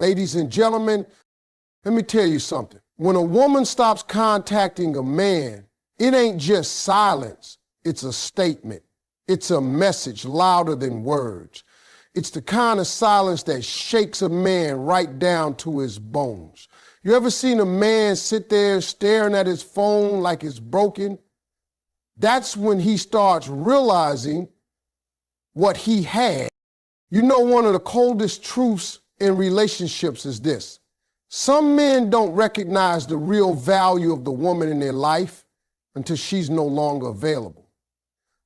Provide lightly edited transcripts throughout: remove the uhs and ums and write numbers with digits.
Ladies and gentlemen, let me tell you something. When a woman stops contacting a man, it ain't just silence. It's a statement. It's a message louder than words. It's the kind of silence that shakes a man right down to his bones. You ever seen a man sit there staring at his phone like it's broken? That's when he starts realizing what he had. You know, one of the coldest truths in relationships is this. Some men don't recognize the real value of the woman in their life until she's no longer available.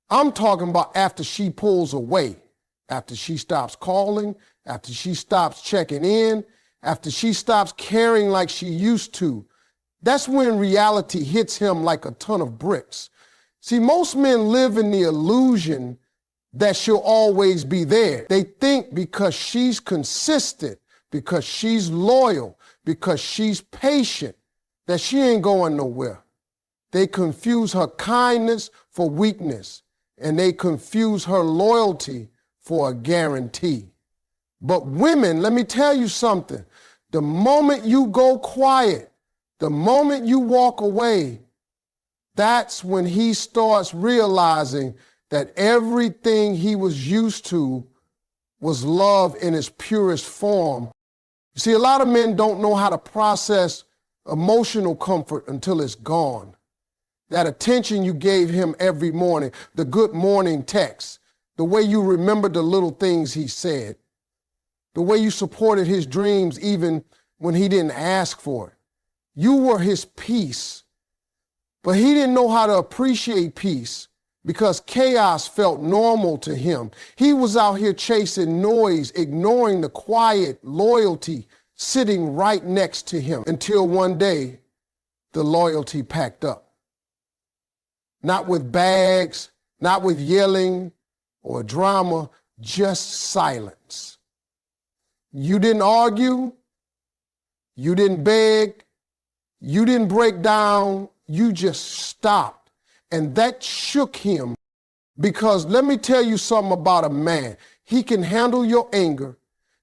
I'm talking about after she pulls away, after she stops calling, after she stops checking in, after she stops caring like she used to. That's when reality hits him like a ton of bricks. See, most men live in the illusion that she'll always be there. They think because she's consistent, because she's loyal, because she's patient, that she ain't going nowhere. They confuse her kindness for weakness, and they confuse her loyalty for a guarantee. But women, let me tell you something. The moment you go quiet, the moment you walk away, that's when he starts realizing that everything he was used to was love in its purest form. You see, a lot of men don't know how to process emotional comfort until it's gone. That attention you gave him every morning, the good morning text, the way you remembered the little things he said, the way you supported his dreams even when he didn't ask for it. You were his peace, but he didn't know how to appreciate peace because chaos felt normal to him. He was out here chasing noise, ignoring the quiet loyalty sitting right next to him until one day the loyalty packed up. Not with bags, not with yelling or drama, just silence. You didn't argue, you didn't beg, you didn't break down, you just stopped. And that shook him because let me tell you something about a man. He can handle your anger,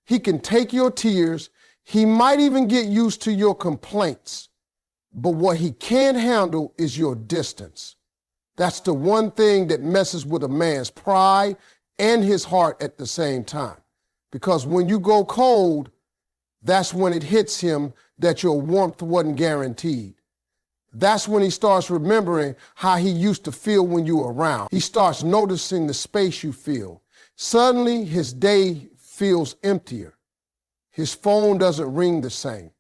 he can take your tears, he might even get used to your complaints, but what he can't handle is your distance. That's the one thing that messes with a man's pride and his heart at the same time. Because when you go cold, that's when it hits him that your warmth wasn't guaranteed. That's when he starts remembering how he used to feel when you were around. He starts noticing the space you feel. Suddenly, his day feels emptier. His phone doesn't ring the same.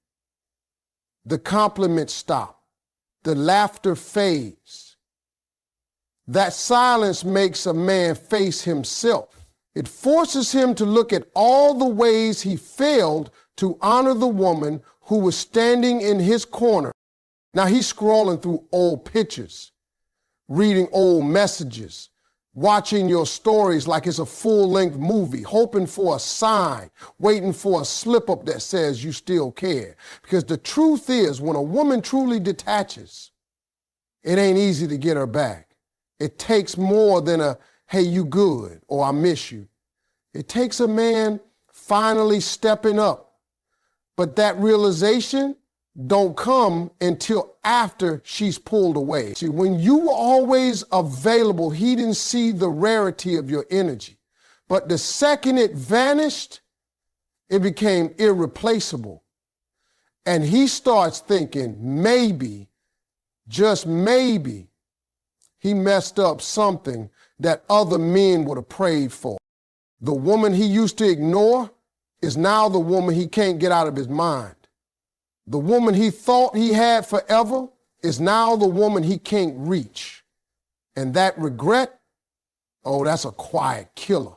The compliments stop. The laughter fades. That silence makes a man face himself. It forces him to look at all the ways he failed to honor the woman who was standing in his corner. Now he's scrolling through old pictures, reading old messages, watching your stories like it's a full-length movie, hoping for a sign, waiting for a slip-up that says you still care. Because the truth is, when a woman truly detaches, it ain't easy to get her back. It takes more than a, hey, you good, or I miss you. It takes a man finally stepping up. But that realization don't come until after she's pulled away. See, when you were always available, he didn't see the rarity of your energy. But the second it vanished, it became irreplaceable. And he starts thinking, maybe, just maybe, he messed up something that other men would have prayed for. The woman he used to ignore is now the woman he can't get out of his mind. The woman he thought he had forever is now the woman he can't reach. And that regret, oh, that's a quiet killer.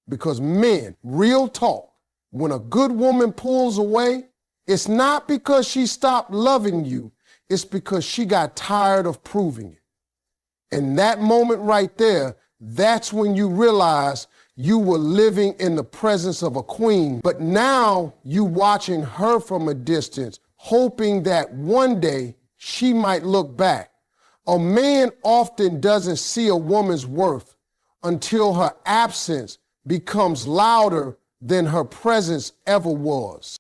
Because men, real talk, when a good woman pulls away, it's not because she stopped loving you, it's because she got tired of proving it. And that moment right there, that's when you realize you were living in the presence of a queen, but now you watching her from a distance, hoping that one day she might look back. A man often doesn't see a woman's worth until her absence becomes louder than her presence ever was.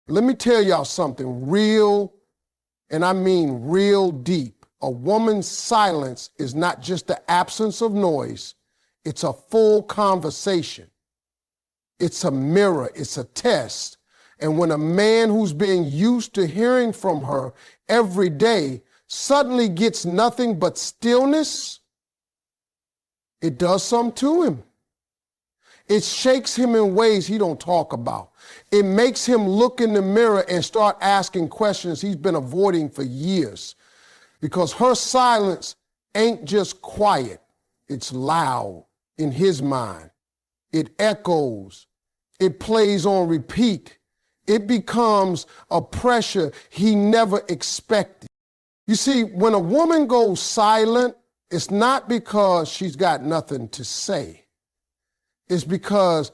Let me tell y'all something real, and I mean real deep. A woman's silence is not just the absence of noise, it's a full conversation. It's a mirror, it's a test. And when a man who's been used to hearing from her every day suddenly gets nothing but stillness, it does something to him. It shakes him in ways he don't talk about. It makes him look in the mirror and start asking questions he's been avoiding for years. Because her silence ain't just quiet, it's loud in his mind. It echoes, it plays on repeat. It becomes a pressure he never expected. You see, when a woman goes silent, it's not because she's got nothing to say. It's because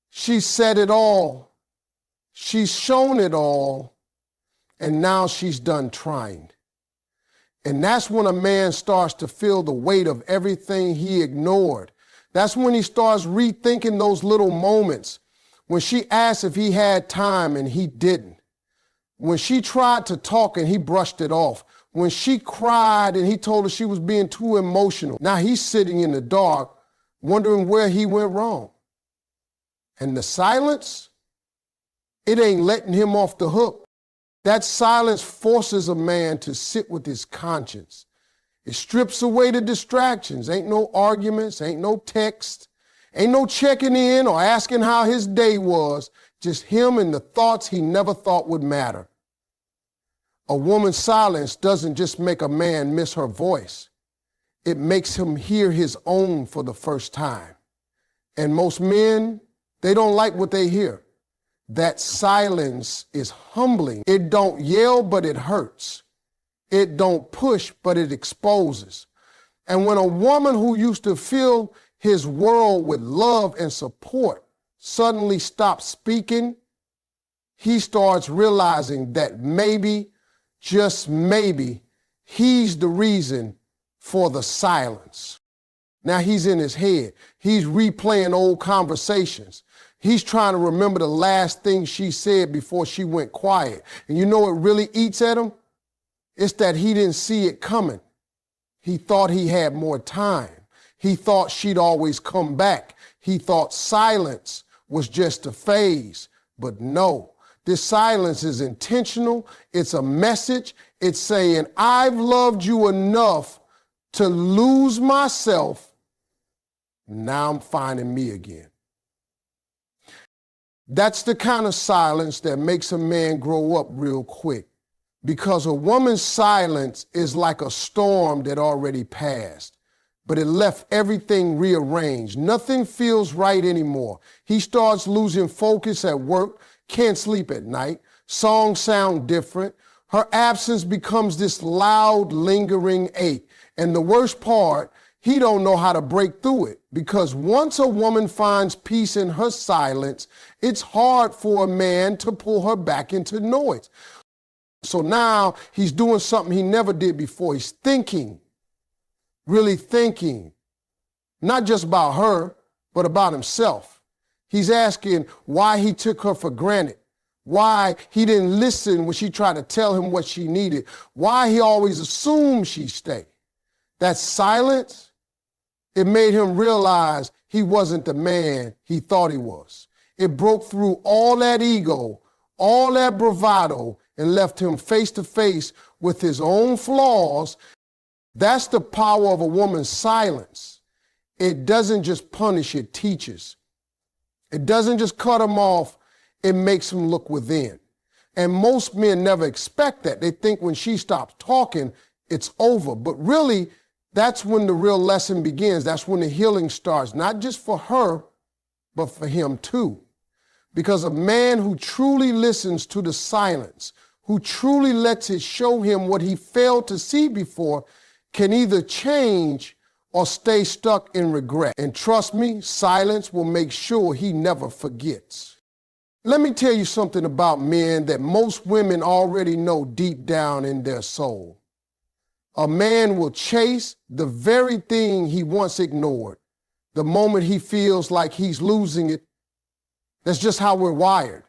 she's said it all, she's shown it all, and now she's done trying. And that's when a man starts to feel the weight of everything he ignored. That's when he starts rethinking those little moments. When she asked if he had time and he didn't. When she tried to talk and he brushed it off. When she cried and he told her she was being too emotional. Now he's sitting in the dark wondering where he went wrong. And the silence, it ain't letting him off the hook. That silence forces a man to sit with his conscience. It strips away the distractions. Ain't no arguments, ain't no text, ain't no checking in or asking how his day was. Just him and the thoughts he never thought would matter. A woman's silence doesn't just make a man miss her voice. It makes him hear his own for the first time. And most men, they don't like what they hear. That silence is humbling. It don't yell, but it hurts. It don't push, but it exposes. And when a woman who used to fill his world with love and support suddenly stops speaking, he starts realizing that maybe, just maybe, he's the reason for the silence. Now he's in his head. He's replaying old conversations. He's trying to remember the last thing she said before she went quiet. And you know what really eats at him? It's that he didn't see it coming. He thought he had more time. He thought she'd always come back. He thought silence was just a phase. But no, this silence is intentional. It's a message. It's saying, I've loved you enough to lose myself. Now I'm finding me again. That's the kind of silence that makes a man grow up real quick. Because a woman's silence is like a storm that already passed, but it left everything rearranged. Nothing feels right anymore. He starts losing focus at work, can't sleep at night. Songs sound different. Her absence becomes this loud, lingering ache. And the worst part, he don't know how to break through it, because once a woman finds peace in her silence, it's hard for a man to pull her back into noise. So now he's doing something he never did before. He's thinking, really thinking, not just about her, but about himself. He's asking why he took her for granted, why he didn't listen when she tried to tell him what she needed, why he always assumed she'd stay. That silence, it made him realize he wasn't the man he thought he was. It broke through all that ego, all that bravado, and left him face to face with his own flaws. That's the power of a woman's silence. It doesn't just punish, it teaches. It doesn't just cut him off, it makes him look within. And most men never expect that. They think when she stops talking, it's over. But really, that's when the real lesson begins. That's when the healing starts, not just for her, but for him too. Because a man who truly listens to the silence, who truly lets it show him what he failed to see before, can either change or stay stuck in regret. And trust me, silence will make sure he never forgets. Let me tell you something about men that most women already know deep down in their soul. A man will chase the very thing he once ignored. The moment he feels like he's losing it, that's just how we're wired.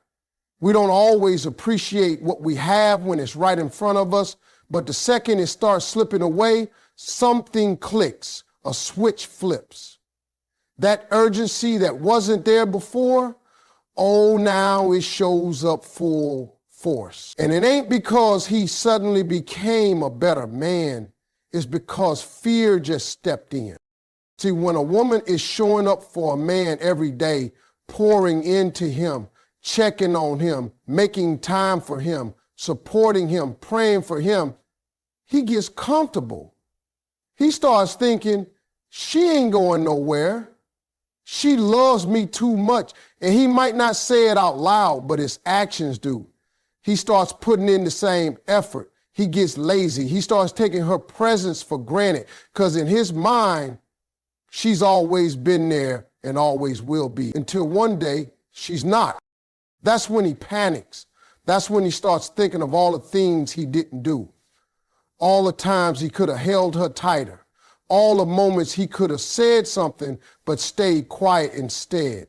We don't always appreciate what we have when it's right in front of us, but the second it starts slipping away, something clicks, a switch flips. That urgency that wasn't there before, oh, now it shows up full force. And it ain't because he suddenly became a better man. It's because fear just stepped in. See, when a woman is showing up for a man every day, pouring into him, checking on him, making time for him, supporting him, praying for him, he gets comfortable. He starts thinking, she ain't going nowhere. She loves me too much. And he might not say it out loud, but his actions do. He starts putting in the same effort. He gets lazy. He starts taking her presence for granted because in his mind, she's always been there and always will be until one day she's not. That's when he panics. That's when he starts thinking of all the things he didn't do. All the times he could have held her tighter. All the moments he could have said something but stayed quiet instead.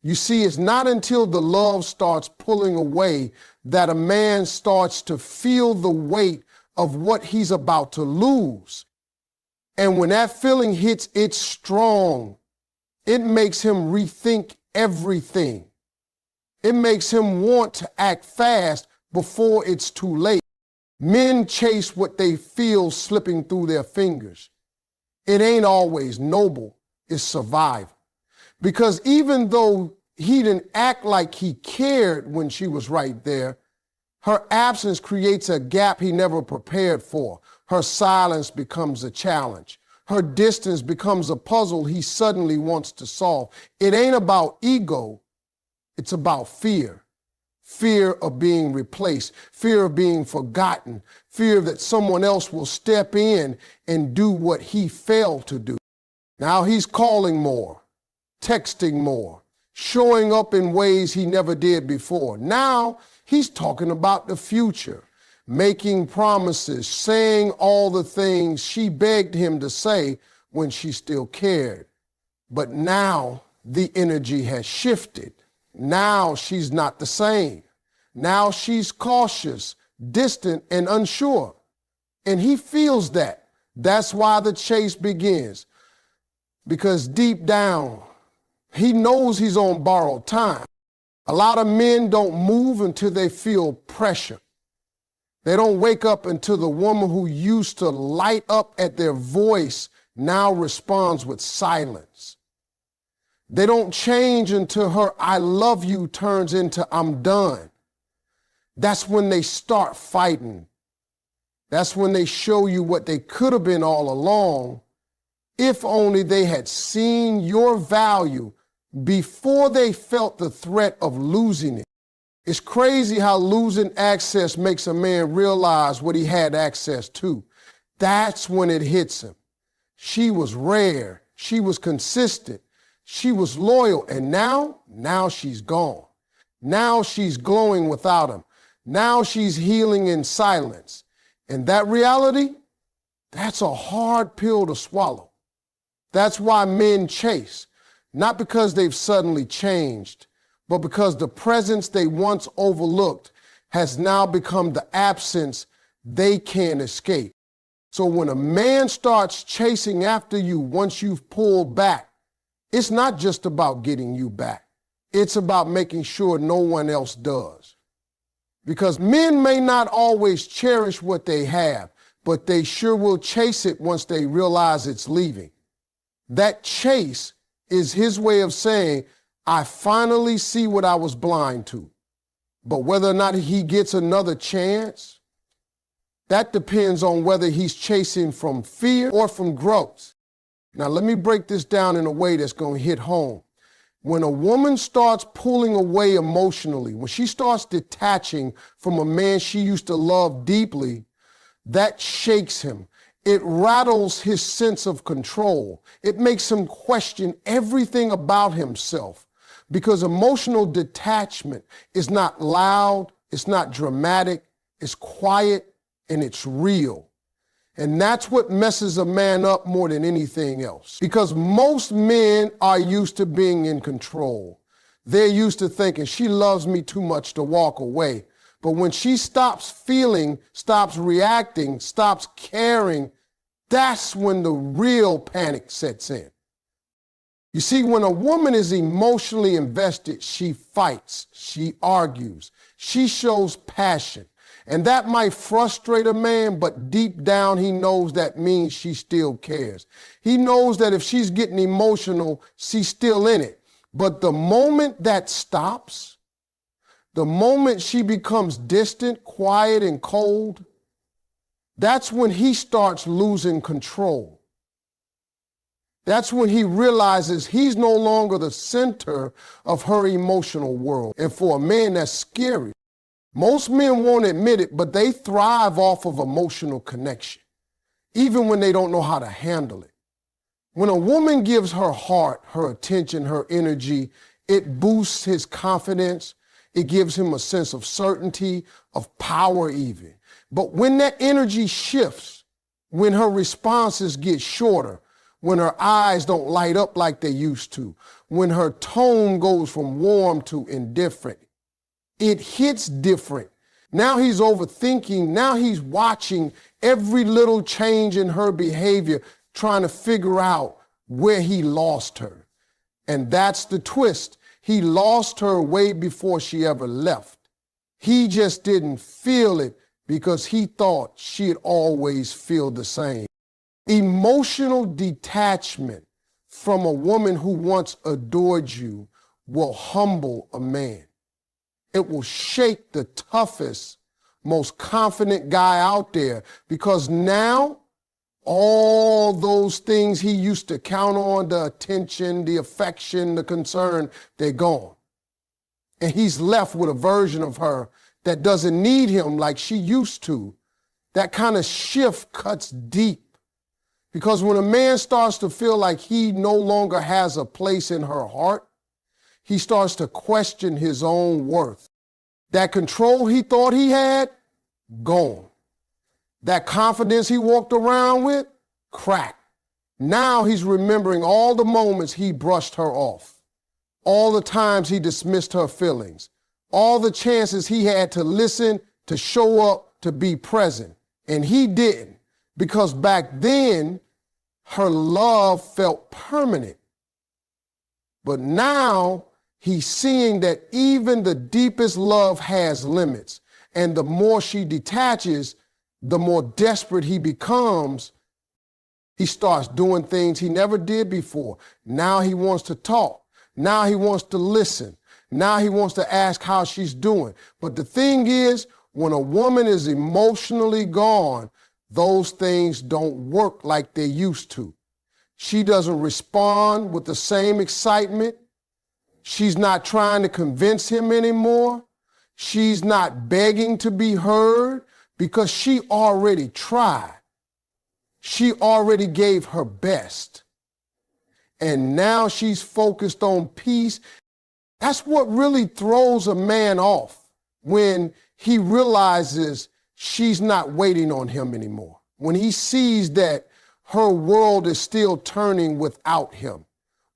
You see, it's not until the love starts pulling away that a man starts to feel the weight of what he's about to lose. And when that feeling hits, it's strong. It makes him rethink everything. It makes him want to act fast before it's too late. Men chase what they feel slipping through their fingers. It ain't always noble, it's survival. Because even though he didn't act like he cared when she was right there, her absence creates a gap he never prepared for. Her silence becomes a challenge. Her distance becomes a puzzle he suddenly wants to solve. It ain't about ego, it's about fear. Fear of being replaced, fear of being forgotten, fear that someone else will step in and do what he failed to do. Now he's calling more, texting more, showing up in ways he never did before. Now he's talking about the future, making promises, saying all the things she begged him to say when she still cared. But now the energy has shifted. Now she's not the same. Now she's cautious, distant, and unsure. And he feels that. That's why the chase begins. Because deep down, he knows he's on borrowed time. A lot of men don't move until they feel pressure. They don't wake up until the woman who used to light up at their voice now responds with silence. They don't change until her "I love you" turns into "I'm done." That's when they start fighting. That's when they show you what they could have been all along, if only they had seen your value before they felt the threat of losing it. It's crazy how losing access makes a man realize what he had access to. That's when it hits him. She was rare. She was consistent. She was loyal. And now she's gone. Now she's glowing without him. Now she's healing in silence. And that reality, that's a hard pill to swallow. That's why men chase, not because they've suddenly changed, but because the presence they once overlooked has now become the absence they can't escape. So when a man starts chasing after you once you've pulled back, it's not just about getting you back. It's about making sure no one else does. Because men may not always cherish what they have, but they sure will chase it once they realize it's leaving. That chase is his way of saying, I finally see what I was blind to. But whether or not he gets another chance, that depends on whether he's chasing from fear or from growth. Now, let me break this down in a way that's going to hit home. When a woman starts pulling away emotionally, when she starts detaching from a man she used to love deeply, that shakes him. It rattles his sense of control. It makes him question everything about himself. Because emotional detachment is not loud, it's not dramatic, it's quiet, and it's real. And that's what messes a man up more than anything else. Because most men are used to being in control. They're used to thinking, she loves me too much to walk away. But when she stops feeling, stops reacting, stops caring, that's when the real panic sets in. You see, when a woman is emotionally invested, she fights, she argues, she shows passion. And that might frustrate a man, but deep down he knows that means she still cares. He knows that if she's getting emotional, she's still in it. But the moment that stops, the moment she becomes distant, quiet, and cold, that's when he starts losing control. That's when he realizes he's no longer the center of her emotional world. And for a man, that's scary. Most men won't admit it, but they thrive off of emotional connection, even when they don't know how to handle it. When a woman gives her heart, her attention, her energy, it boosts his confidence. It gives him a sense of certainty, of power even. But when that energy shifts, when her responses get shorter, when her eyes don't light up like they used to, when her tone goes from warm to indifferent, it hits different. Now he's overthinking. Now he's watching every little change in her behavior, trying to figure out where he lost her. And that's the twist. He lost her way before she ever left. He just didn't feel it because he thought she'd always feel the same. Emotional detachment from a woman who once adored you will humble a man. It will shake the toughest, most confident guy out there because now all those things he used to count on, the attention, the affection, the concern, they're gone. And he's left with a version of her that doesn't need him like she used to. That kind of shift cuts deep. Because when a man starts to feel like he no longer has a place in her heart, he starts to question his own worth. That control he thought he had, gone. That confidence he walked around with, cracked. Now he's remembering all the moments he brushed her off, all the times he dismissed her feelings, all the chances he had to listen, to show up, to be present. And he didn't, because back then, her love felt permanent. But now he's seeing that even the deepest love has limits. And the more she detaches, the more desperate he becomes. He starts doing things he never did before. Now he wants to talk. Now he wants to listen. Now he wants to ask how she's doing. But the thing is, when a woman is emotionally gone, those things don't work like they used to. She doesn't respond with the same excitement. She's not trying to convince him anymore. She's not begging to be heard because she already tried. She already gave her best. And now she's focused on peace. That's what really throws a man off, when he realizes she's not waiting on him anymore. When he sees that her world is still turning without him.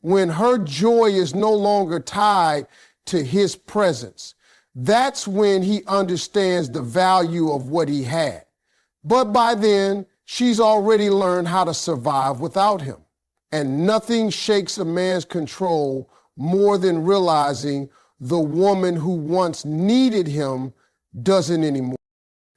When her joy is no longer tied to his presence. That's when he understands the value of what he had. But by then, she's already learned how to survive without him. And nothing shakes a man's control more than realizing the woman who once needed him doesn't anymore.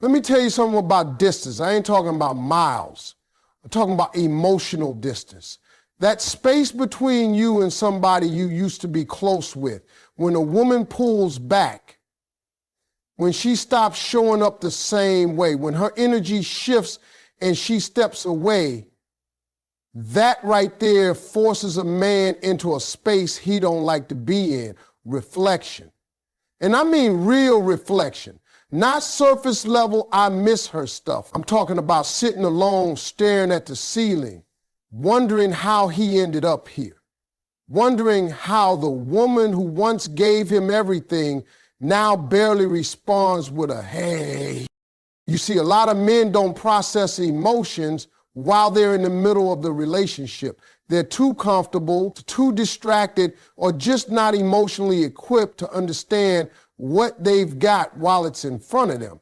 Let me tell you something about distance. I ain't talking about miles. I'm talking about emotional distance. That space between you and somebody you used to be close with. When a woman pulls back, when she stops showing up the same way, when her energy shifts and she steps away, that right there forces a man into a space he don't like to be in, reflection. And I mean real reflection. Not surface level, I miss her stuff. I'm talking about sitting alone, staring at the ceiling, wondering how he ended up here. Wondering how the woman who once gave him everything now barely responds with a hey. You see, a lot of men don't process emotions while they're in the middle of the relationship. They're too comfortable, too distracted, or just not emotionally equipped to understand what they've got while it's in front of them.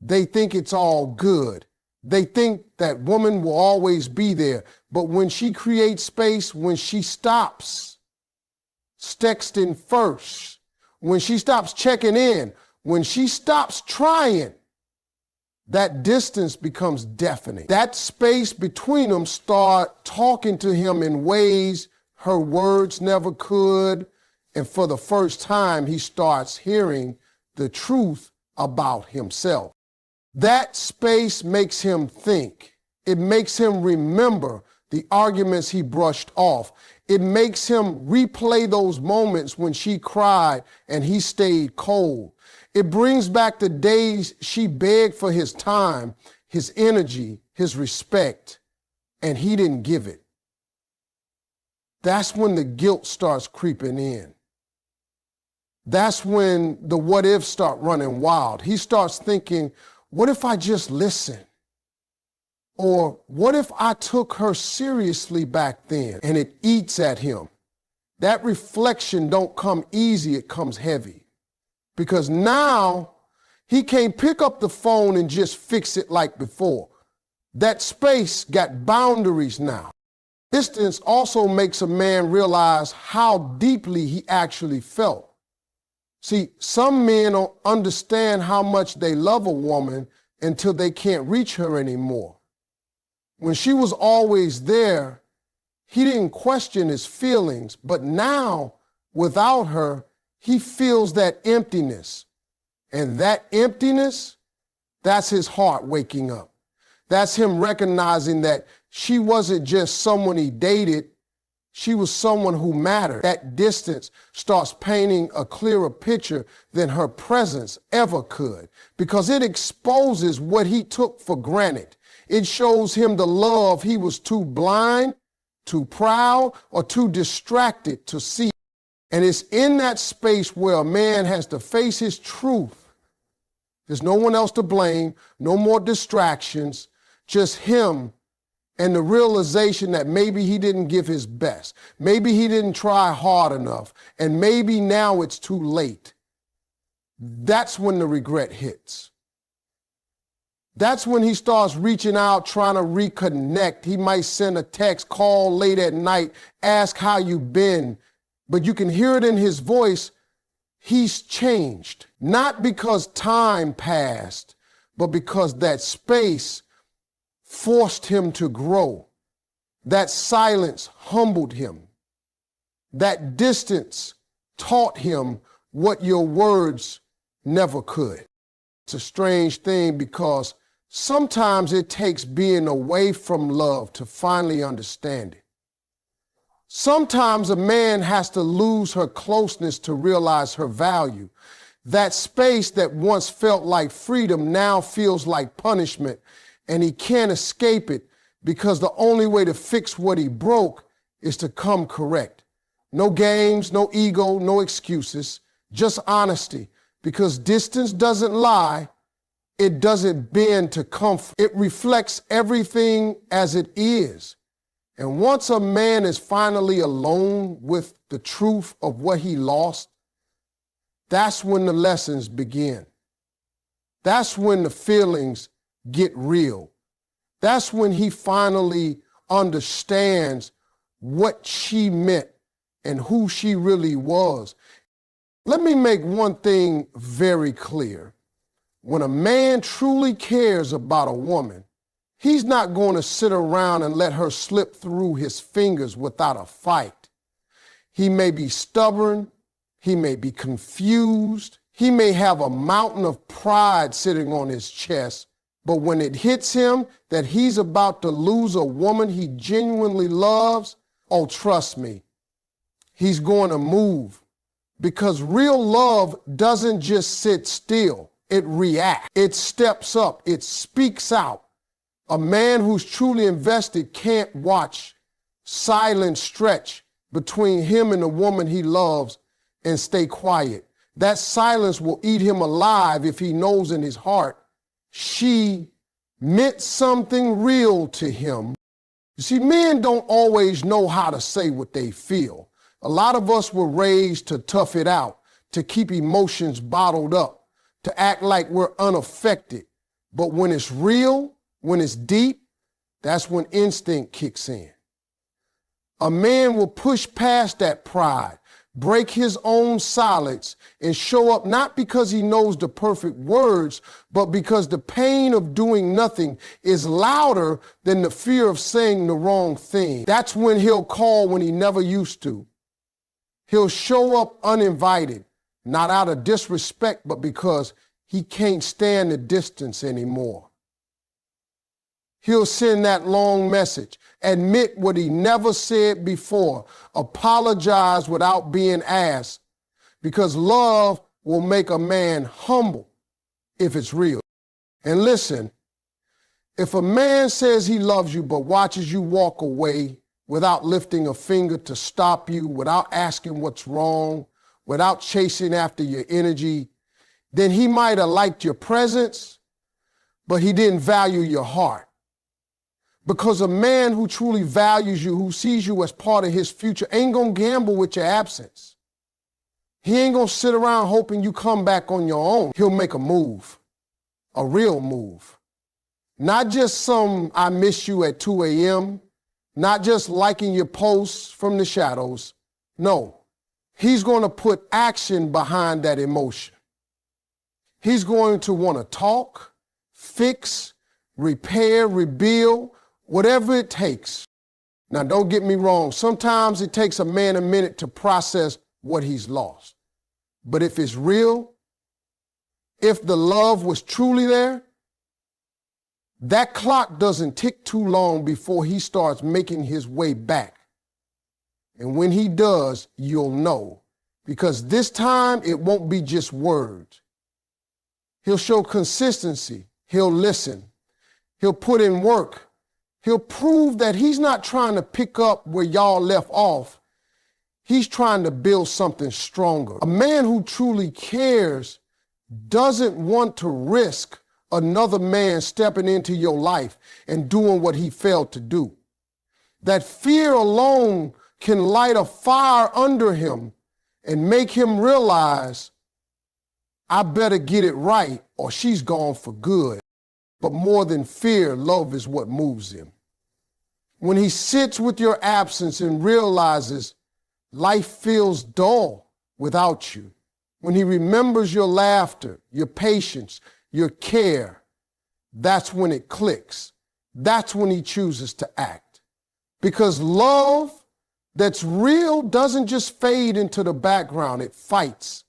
They think it's all good. They think that woman will always be there. But when she creates space, when she stops texting first, when she stops checking in, when she stops trying, that distance becomes deafening. That space between them start talking to him in ways her words never could. And for the first time, he starts hearing the truth about himself. That space makes him think. It makes him remember the arguments he brushed off. It makes him replay those moments when she cried and he stayed cold. It brings back the days she begged for his time, his energy, his respect, and he didn't give it. That's when the guilt starts creeping in. That's when the what ifs start running wild. He starts thinking, what if I just listen? Or what if I took her seriously back then? And it eats at him. That reflection don't come easy, it comes heavy. Because now he can't pick up the phone and just fix it like before. That space got boundaries now. Distance also makes a man realize how deeply he actually felt. See, some men don't understand how much they love a woman until they can't reach her anymore. When she was always there, he didn't question his feelings, but now, without her, he feels that emptiness. And that emptiness, that's his heart waking up. That's him recognizing that she wasn't just someone he dated, she was someone who mattered. That distance starts painting a clearer picture than her presence ever could, because it exposes what he took for granted. It shows him the love he was too blind, too proud, or too distracted to see. And it's in that space where a man has to face his truth. There's no one else to blame, no more distractions, just him and the realization that maybe he didn't give his best. Maybe he didn't try hard enough, and maybe now it's too late. That's when the regret hits. That's when he starts reaching out, trying to reconnect. He might send a text, call late at night, ask how you been, but you can hear it in his voice. He's changed, not because time passed, but because that space forced him to grow. That silence humbled him. That distance taught him what your words never could. It's a strange thing because sometimes it takes being away from love to finally understand it. Sometimes a man has to lose her closeness to realize her value. That space that once felt like freedom now feels like punishment, and he can't escape it because the only way to fix what he broke is to come correct. No games, no ego, no excuses, just honesty, because distance doesn't lie. It doesn't bend to comfort. It reflects everything as it is. And once a man is finally alone with the truth of what he lost, that's when the lessons begin. That's when the feelings get real. That's when he finally understands what she meant and who she really was. Let me make one thing very clear. When a man truly cares about a woman, he's not going to sit around and let her slip through his fingers without a fight. He may be stubborn, he may be confused, he may have a mountain of pride sitting on his chest, but when it hits him that he's about to lose a woman he genuinely loves, oh, trust me, he's going to move. Because real love doesn't just sit still, it reacts, it steps up, it speaks out. A man who's truly invested can't watch silence stretch between him and the woman he loves and stay quiet. That silence will eat him alive if he knows in his heart she meant something real to him. You see, men don't always know how to say what they feel. A lot of us were raised to tough it out, to keep emotions bottled up, to act like we're unaffected. But when it's real, when it's deep, that's when instinct kicks in. A man will push past that pride, break his own silence, and show up not because he knows the perfect words, but because the pain of doing nothing is louder than the fear of saying the wrong thing. That's when he'll call when he never used to. He'll show up uninvited, not out of disrespect, but because he can't stand the distance anymore. He'll send that long message, admit what he never said before, apologize without being asked, because love will make a man humble if it's real. And listen, if a man says he loves you but watches you walk away without lifting a finger to stop you, without asking what's wrong, without chasing after your energy, then he might have liked your presence, but he didn't value your heart. Because a man who truly values you, who sees you as part of his future, ain't gonna gamble with your absence. He ain't gonna sit around hoping you come back on your own. He'll make a move, a real move. Not just some I miss you at 2 a.m., not just liking your posts from the shadows. No, he's gonna put action behind that emotion. He's going to wanna talk, fix, repair, rebuild, whatever it takes. Now, don't get me wrong. Sometimes it takes a man a minute to process what he's lost. But if it's real, if the love was truly there, that clock doesn't tick too long before he starts making his way back. And when he does, you'll know. Because this time, it won't be just words. He'll show consistency. He'll listen. He'll put in work. He'll prove that he's not trying to pick up where y'all left off. He's trying to build something stronger. A man who truly cares doesn't want to risk another man stepping into your life and doing what he failed to do. That fear alone can light a fire under him and make him realize, I better get it right or she's gone for good. But more than fear, love is what moves him. When he sits with your absence and realizes life feels dull without you, when he remembers your laughter, your patience, your care, that's when it clicks. That's when he chooses to act. Because love that's real doesn't just fade into the background, it fights.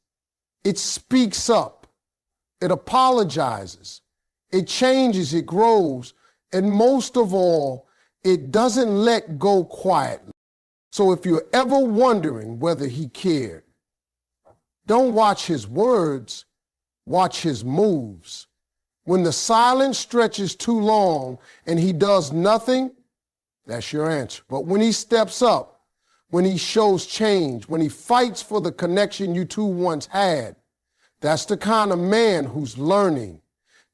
It speaks up. It apologizes. It changes, it grows, and most of all, it doesn't let go quietly. So if you're ever wondering whether he cared, don't watch his words, watch his moves. When the silence stretches too long and he does nothing, that's your answer. But when he steps up, when he shows change, when he fights for the connection you two once had, that's the kind of man who's learning.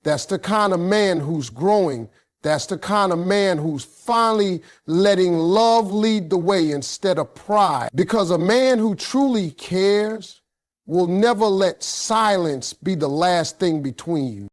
That's the kind of man who's growing. That's the kind of man who's finally letting love lead the way instead of pride. Because a man who truly cares will never let silence be the last thing between you.